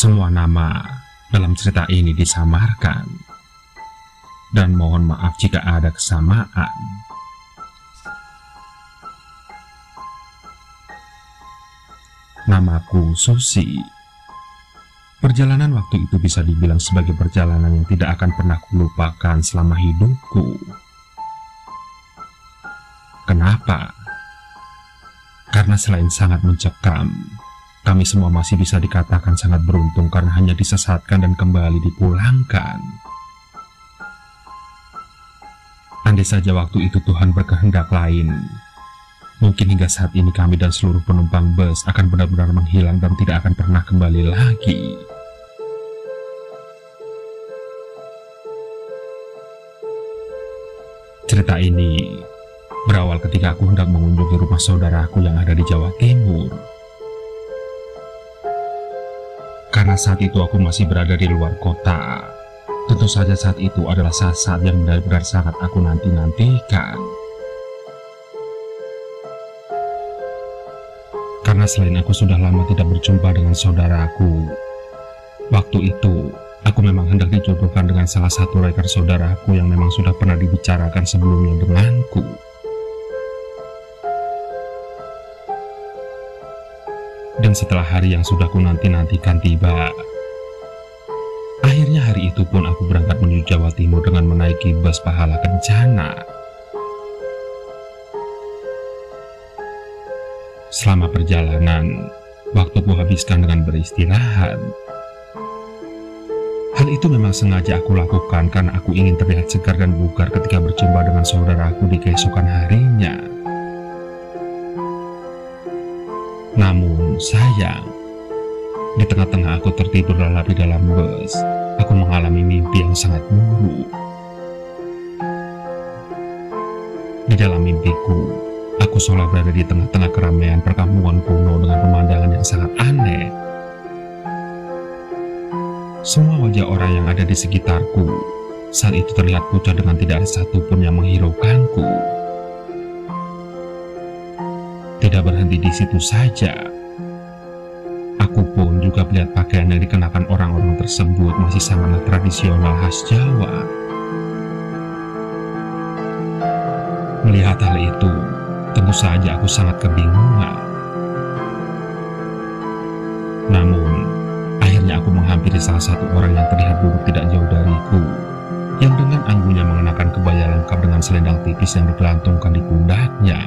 Semua nama dalam cerita ini disamarkan, dan mohon maaf jika ada kesamaan. Namaku Susi. Perjalanan waktu itu bisa dibilang sebagai perjalanan yang tidak akan pernah kulupakan selama hidupku. Kenapa? Karena selain sangat mencekam, kami semua masih bisa dikatakan sangat beruntung karena hanya disesatkan dan kembali dipulangkan. Andai saja waktu itu Tuhan berkehendak lain, mungkin hingga saat ini kami dan seluruh penumpang bus akan benar-benar menghilang dan tidak akan pernah kembali lagi. Cerita ini berawal ketika aku hendak mengunjungi rumah saudaraku yang ada di Jawa Timur. Karena saat itu aku masih berada di luar kota, tentu saja saat itu adalah saat-saat yang benar-benar sangat aku nanti-nantikan. Karena selain aku sudah lama tidak berjumpa dengan saudaraku, waktu itu aku memang hendak dijodohkan dengan salah satu rekan saudaraku yang memang sudah pernah dibicarakan sebelumnya denganku. Dan setelah hari yang sudah ku nanti-nantikan tiba, akhirnya hari itu pun aku berangkat menuju Jawa Timur dengan menaiki bus Pahala Kencana. Selama perjalanan, waktuku habiskan dengan beristirahat. Hal itu memang sengaja aku lakukan karena aku ingin terlihat segar dan bugar ketika berjumpa dengan saudaraku di keesokan harinya. Namun sayang, di tengah-tengah aku tertidur lelap di dalam bus, aku mengalami mimpi yang sangat buruk. Di dalam mimpiku, aku seolah berada di tengah-tengah keramaian perkampungan kuno dengan pemandangan yang sangat aneh. Semua wajah orang yang ada di sekitarku saat itu terlihat pucat dengan tidak ada satupun yang menghiraukanku. Tidak berhenti di situ saja, aku pun juga melihat pakaian yang dikenakan orang-orang tersebut masih sangatlah tradisional khas Jawa. Melihat hal itu, tentu saja aku sangat kebingungan. Namun, akhirnya aku menghampiri salah satu orang yang terlihat duduk tidak jauh dariku, yang dengan anggunya mengenakan kebaya lengkap dengan selendang tipis yang digelantungkan di pundaknya.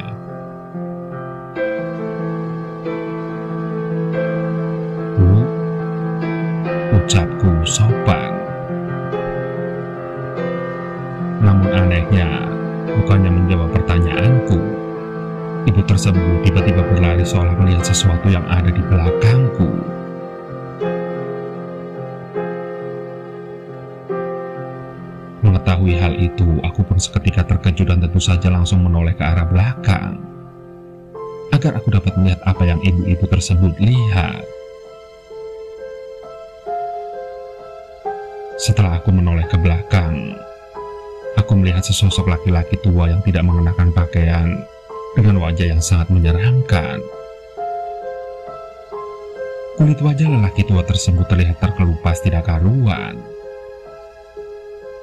Bu, ucapku sopan. Namun anehnya, bukannya menjawab pertanyaanku, ibu tersebut tiba-tiba berlari seolah melihat sesuatu yang ada di belakangku. Mengetahui hal itu, aku pun seketika terkejut dan tentu saja langsung menoleh ke arah belakang, agar aku dapat melihat apa yang ibu-ibu tersebut lihat. Setelah aku menoleh ke belakang, aku melihat sesosok laki-laki tua yang tidak mengenakan pakaian dengan wajah yang sangat menyeramkan. Kulit wajah lelaki tua tersebut terlihat terkelupas tidak karuan.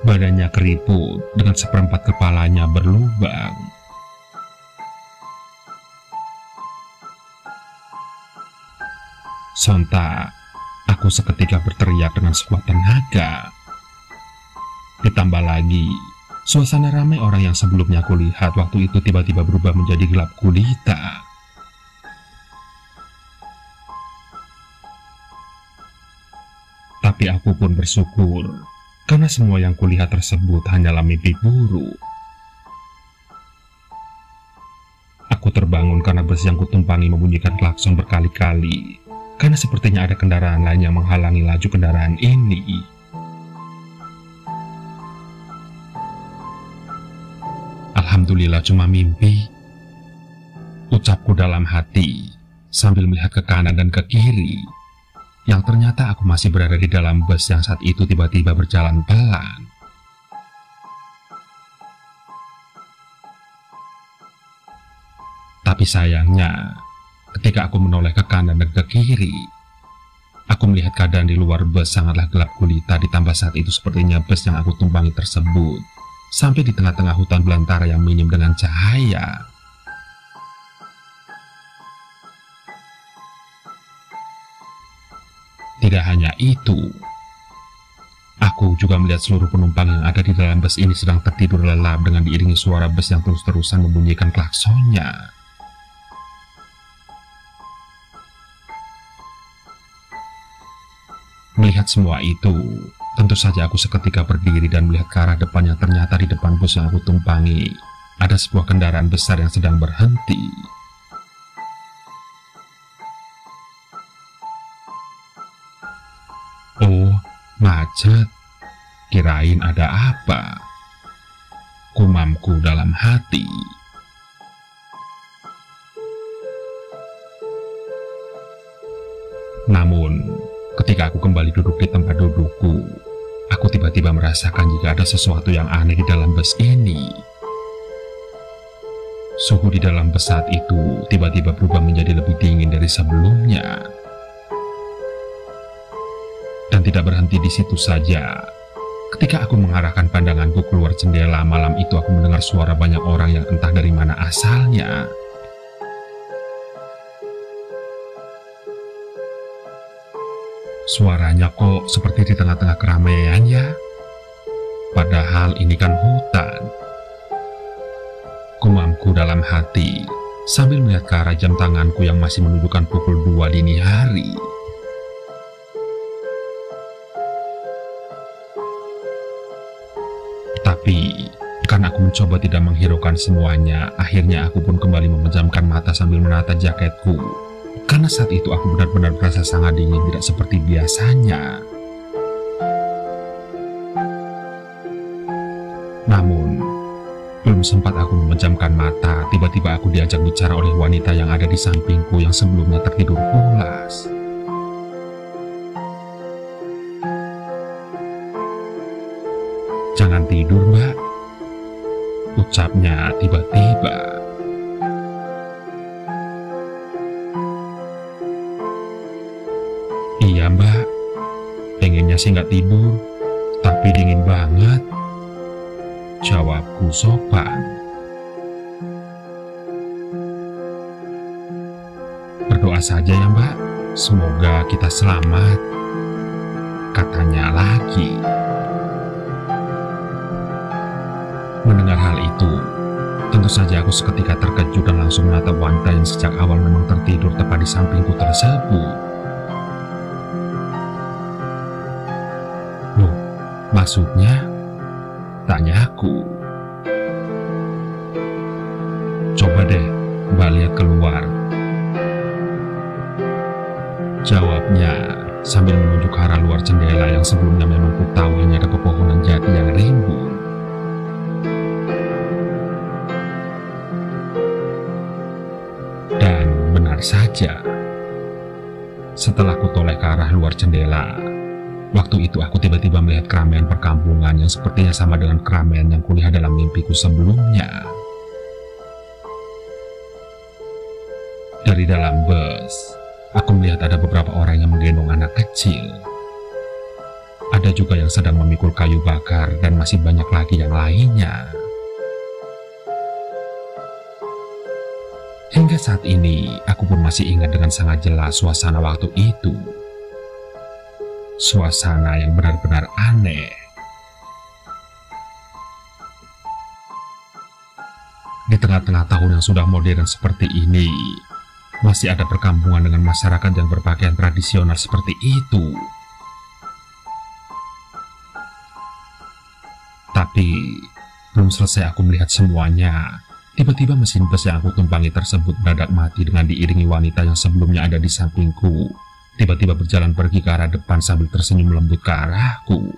Badannya keriput dengan seperempat kepalanya berlubang. Sontak, aku seketika berteriak dengan sekuat tenaga. Ditambah lagi, suasana ramai orang yang sebelumnya aku lihat waktu itu tiba-tiba berubah menjadi gelap gulita. Tapi aku pun bersyukur, karena semua yang kulihat tersebut hanyalah mimpi buruk. Aku terbangun karena bus yang kutumpangi membunyikan klakson berkali-kali, karena sepertinya ada kendaraan lain yang menghalangi laju kendaraan ini. Alhamdulillah cuma mimpi, ucapku dalam hati sambil melihat ke kanan dan ke kiri, yang ternyata aku masih berada di dalam bus yang saat itu tiba-tiba berjalan pelan. Tapi sayangnya, ketika aku menoleh ke kanan dan ke kiri, Aku melihat keadaan di luar bus sangatlah gelap gulita, ditambah saat itu sepertinya bus yang aku tumpangi tersebut sampai di tengah-tengah hutan belantara yang minim dengan cahaya. Tidak hanya itu, aku juga melihat seluruh penumpang yang ada di dalam bus ini sedang tertidur lelap dengan diiringi suara bus yang terus-terusan membunyikan klaksonnya. Melihat semua itu, tentu saja aku seketika berdiri dan melihat ke arah depan yang ternyata di depan bus yang aku tumpangi ada sebuah kendaraan besar yang sedang berhenti. Oh, macet. Kirain ada apa? Gumamku dalam hati. Namun, ketika aku kembali duduk di tempat dudukku, aku tiba-tiba merasakan jika ada sesuatu yang aneh di dalam bus ini. Suhu di dalam bus saat itu tiba-tiba berubah menjadi lebih dingin dari sebelumnya. Dan tidak berhenti di situ saja. Ketika aku mengarahkan pandanganku keluar jendela, malam itu aku mendengar suara banyak orang yang entah dari mana asalnya. Suaranya kok seperti di tengah-tengah keramaian ya? Padahal ini kan hutan. Gumamku dalam hati sambil melihat ke arah jam tanganku yang masih menunjukkan pukul 2 dini hari. Tapi karena aku mencoba tidak menghiraukan semuanya, akhirnya aku pun kembali memejamkan mata sambil menata jaketku. Karena saat itu aku benar-benar merasa sangat dingin, tidak seperti biasanya. Namun, belum sempat aku memejamkan mata, tiba-tiba aku diajak bicara oleh wanita yang ada di sampingku yang sebelumnya tertidur pulas. "Jangan tidur, Mbak," ucapnya tiba-tiba. "Iya, Mbak, pengennya sih nggak tidur, tapi dingin banget," jawabku sopan. "Berdoa saja ya, Mbak, semoga kita selamat," katanya lagi. Mendengar hal itu, tentu saja aku seketika terkejut dan langsung menatap wanita yang sejak awal memang tertidur tepat di sampingku tersebut. "Loh, maksudnya?" tanyaku. "Coba deh, Mbak lihat keluar," jawabnya sambil menunjuk ke arah luar jendela yang sebelumnya memang ku tahu hanya ada pepohonan jati yang rimbun. Dan benar saja, setelah ku toleh ke arah luar jendela, waktu itu aku tiba-tiba melihat keramaian perkampungan yang sepertinya sama dengan keramaian yang kulihat dalam mimpiku sebelumnya. Dari dalam bus, aku melihat ada beberapa orang yang menggendong anak kecil. Ada juga yang sedang memikul kayu bakar dan masih banyak lagi yang lainnya. Hingga saat ini, aku pun masih ingat dengan sangat jelas suasana waktu itu. Suasana yang benar-benar aneh. Di tengah-tengah tahun yang sudah modern seperti ini, masih ada perkampungan dengan masyarakat yang berpakaian tradisional seperti itu. Tapi, belum selesai aku melihat semuanya, tiba-tiba mesin bus yang aku tumpangi tersebut mendadak mati dengan diiringi wanita yang sebelumnya ada di sampingku. Tiba-tiba berjalan pergi ke arah depan sambil tersenyum lembut ke arahku.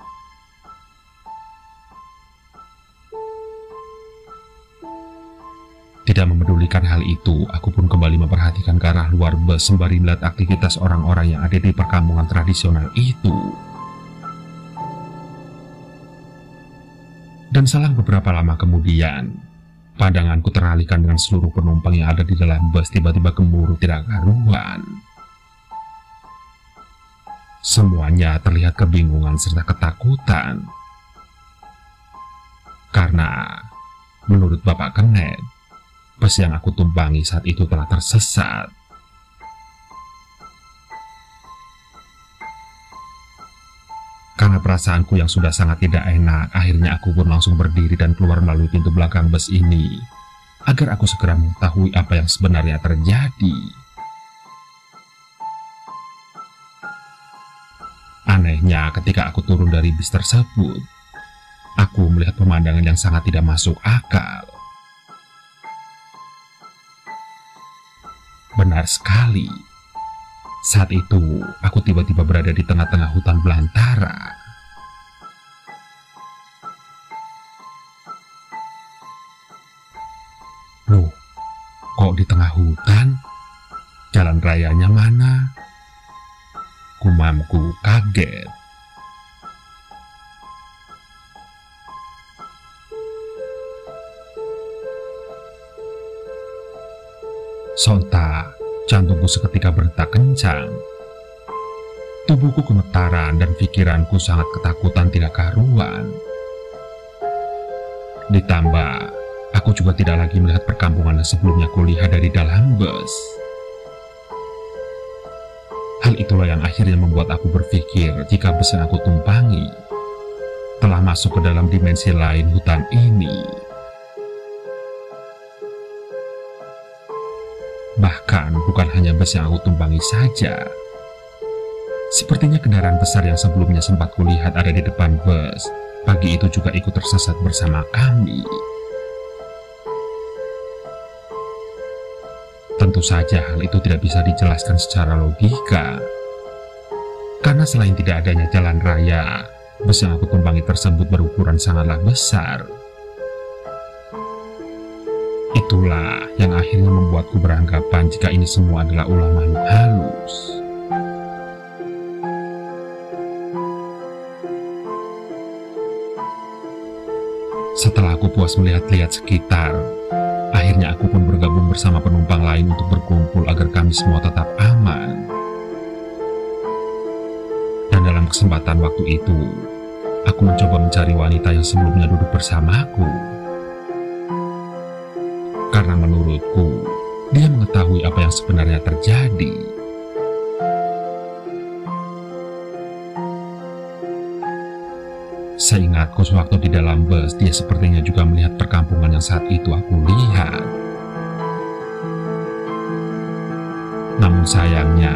Tidak memedulikan hal itu, aku pun kembali memperhatikan ke arah luar bus sembari melihat aktivitas orang-orang yang ada di perkampungan tradisional itu. Dan selang beberapa lama kemudian, pandanganku teralihkan dengan seluruh penumpang yang ada di dalam bus tiba-tiba gemuruh tidak karuan. Semuanya terlihat kebingungan serta ketakutan. Karena menurut Bapak Kenet, bus yang aku tumpangi saat itu telah tersesat. Karena perasaanku yang sudah sangat tidak enak, akhirnya aku pun langsung berdiri dan keluar melalui pintu belakang bus ini, agar aku segera mengetahui apa yang sebenarnya terjadi. Anehnya, ketika aku turun dari bis tersebut, aku melihat pemandangan yang sangat tidak masuk akal. Benar sekali. Saat itu, aku tiba-tiba berada di tengah-tengah hutan belantara. Loh, kok di tengah hutan? Jalan rayanya mana? Gumamku kaget. Sontak, jantungku seketika berdetak kencang. Tubuhku gemetaran dan pikiranku sangat ketakutan tidak karuan. Ditambah, aku juga tidak lagi melihat perkampungan yang sebelumnya kulihat dari dalam bus. Hal itulah yang akhirnya membuat aku berpikir jika bus yang aku tumpangi telah masuk ke dalam dimensi lain hutan ini. Bahkan bukan hanya bus yang aku tumpangi saja. Sepertinya kendaraan besar yang sebelumnya sempat kulihat ada di depan bus, pagi itu juga ikut tersesat bersama kami. Tentu saja hal itu tidak bisa dijelaskan secara logika. Karena selain tidak adanya jalan raya, bus yang aku tumpangi tersebut berukuran sangatlah besar. Itulah yang akhirnya membuatku beranggapan jika ini semua adalah ulah makhluk halus. Setelah aku puas melihat-lihat sekitar, akhirnya aku pun bergabung bersama penumpang lain untuk berkumpul agar kami semua tetap aman. Dan dalam kesempatan waktu itu, aku mencoba mencari wanita yang sebelumnya duduk bersamaku. Karena menurutku, dia mengetahui apa yang sebenarnya terjadi. Seingatku sewaktu di dalam bus, dia sepertinya juga melihat perkampungan yang saat itu aku lihat. Namun sayangnya,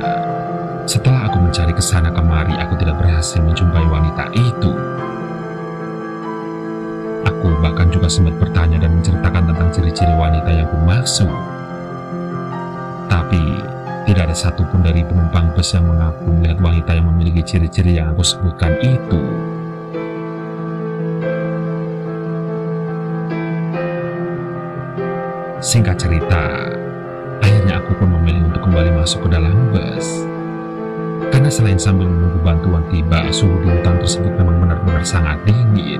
setelah aku mencari kesana kemari, aku tidak berhasil menjumpai wanita itu. Aku bahkan juga sempat bertanya dan menceritakan tentang ciri-ciri wanita yang kumaksud. Tapi, tidak ada satupun dari penumpang bus yang mengaku melihat wanita yang memiliki ciri-ciri yang aku sebutkan itu. Singkat cerita, akhirnya aku pun memilih untuk kembali masuk ke dalam bus. Karena selain sambil menunggu bantuan tiba, suhu di hutan tersebut memang benar-benar sangat dingin.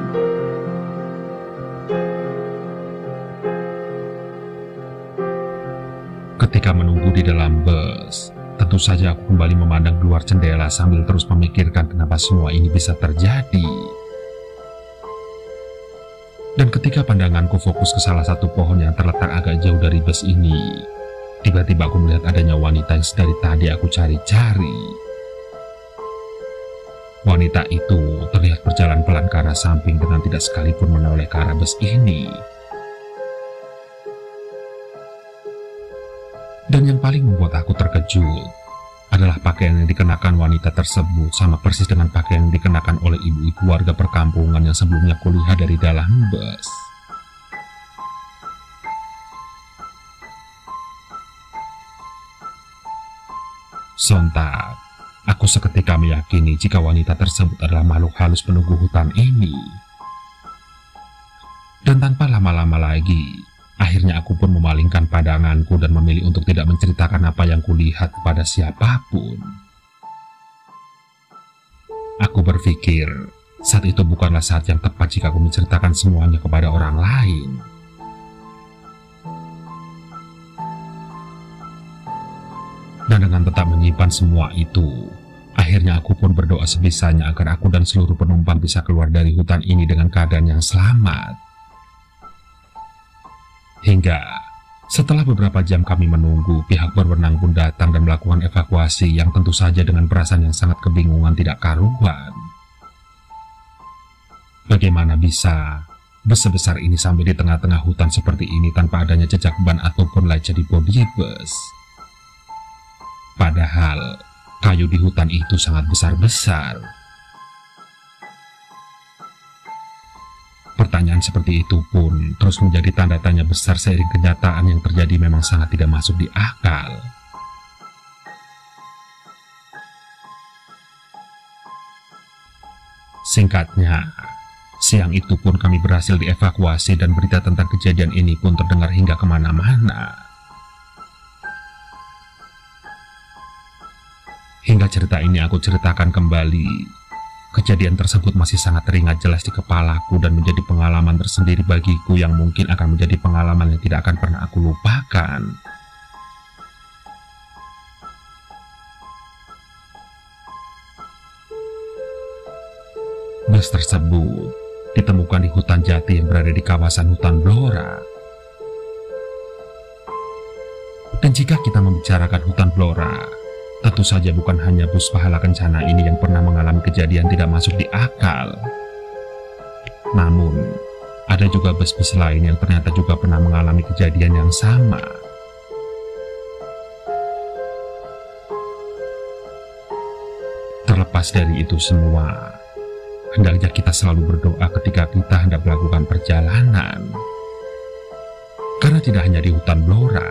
Ketika menunggu di dalam bus, tentu saja aku kembali memandang keluar jendela sambil terus memikirkan kenapa semua ini bisa terjadi. Dan ketika pandanganku fokus ke salah satu pohon yang terletak agak jauh dari bus ini, tiba-tiba aku melihat adanya wanita yang sedari tadi aku cari-cari. Wanita itu terlihat berjalan pelan ke arah samping dengan tidak sekalipun menoleh ke arah bus ini. Dan yang paling membuat aku terkejut adalah pakaian yang dikenakan wanita tersebut sama persis dengan pakaian yang dikenakan oleh ibu-ibu warga perkampungan yang sebelumnya kulihat dari dalam bus. Sontak, aku seketika meyakini jika wanita tersebut adalah makhluk halus penunggu hutan ini. Dan tanpa lama-lama lagi, akhirnya aku pun memalingkan pandanganku dan memilih untuk tidak menceritakan apa yang kulihat kepada siapapun. Aku berpikir, saat itu bukanlah saat yang tepat jika aku menceritakan semuanya kepada orang lain. Dan dengan tetap menyimpan semua itu, Akhirnya aku pun berdoa sebisanya agar aku dan seluruh penumpang bisa keluar dari hutan ini dengan keadaan yang selamat. Hingga setelah beberapa jam kami menunggu, pihak berwenang pun datang dan melakukan evakuasi yang tentu saja dengan perasaan yang sangat kebingungan tidak karuan. Bagaimana bisa bus sebesar ini sampai di tengah-tengah hutan seperti ini tanpa adanya jejak ban ataupun laca di bodi bus? Padahal kayu di hutan itu sangat besar-besar. Pertanyaan seperti itu pun terus menjadi tanda tanya besar seiring kenyataan yang terjadi memang sangat tidak masuk di akal. Singkatnya, siang itu pun kami berhasil dievakuasi dan berita tentang kejadian ini pun terdengar hingga kemana-mana. Hingga cerita ini aku ceritakan kembali, kejadian tersebut masih sangat teringat jelas di kepalaku dan menjadi pengalaman tersendiri bagiku yang mungkin akan menjadi pengalaman yang tidak akan pernah aku lupakan. Bus tersebut ditemukan di hutan jati yang berada di kawasan hutan Blora. Dan jika kita membicarakan hutan Blora, tentu saja bukan hanya bus pahala kencana ini yang pernah mengalami kejadian tidak masuk di akal. Namun, ada juga bus-bus lain yang ternyata juga pernah mengalami kejadian yang sama. Terlepas dari itu semua, hendaknya kita selalu berdoa ketika kita hendak melakukan perjalanan. Karena tidak hanya di hutan Blora,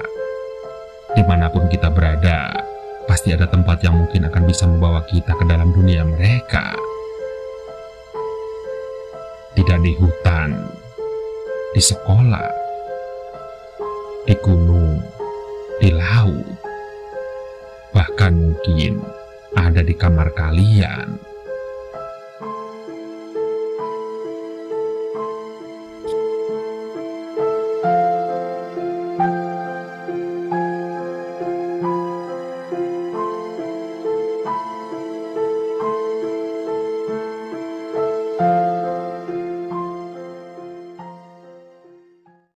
dimanapun kita berada, pasti ada tempat yang mungkin akan bisa membawa kita ke dalam dunia mereka. Tidak di hutan, di sekolah, di gunung, di laut, bahkan mungkin ada di kamar kalian.